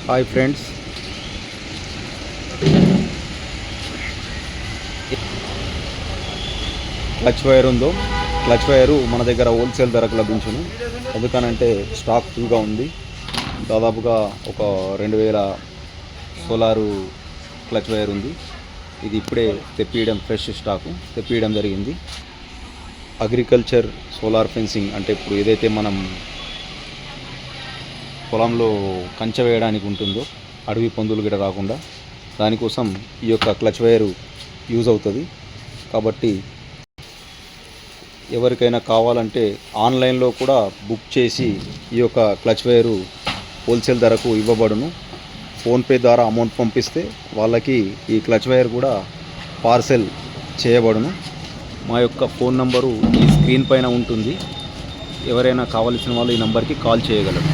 Hi friends, clutch wire ఉందో clutch wire మన దగ్గర హోల్సేల్ ధరకు లభించును. ఎందుకనంటే స్టాక్ ఫుల్గా ఉంది. దాదాపుగా ఒక 2000 సోలారు క్లచ్ వైర్ ఉంది. ఇది ఇప్పుడే ఫ్రెష్ స్టాకు తెప్పియడం జరిగింది. అగ్రికల్చర్ సోలార్ ఫెన్సింగ్ అంటే ఇప్పుడు ఏదైతే మనం పొలంలో కంచె వేయడానికి ఉంటుందో, అడవి పందులు గిట్ట రాకుండా, దానికోసం ఈ యొక్క క్లచ్ వైరు యూజ్ అవుతుంది. కాబట్టి ఎవరికైనా కావాలంటే ఆన్లైన్లో కూడా బుక్ చేసి ఈ యొక్క క్లచ్ వైరు హోల్సేల్ ధరకు ఇవ్వబడును. ఫోన్పే ద్వారా అమౌంట్ పంపిస్తే వాళ్ళకి ఈ క్లచ్ వైర్ కూడా పార్సెల్ చేయబడును. మా యొక్క ఫోన్ నంబరు ఈ స్క్రీన్ పైన ఉంటుంది. ఎవరైనా కావాల్సిన వాళ్ళు ఈ నంబర్కి కాల్ చేయగలరు.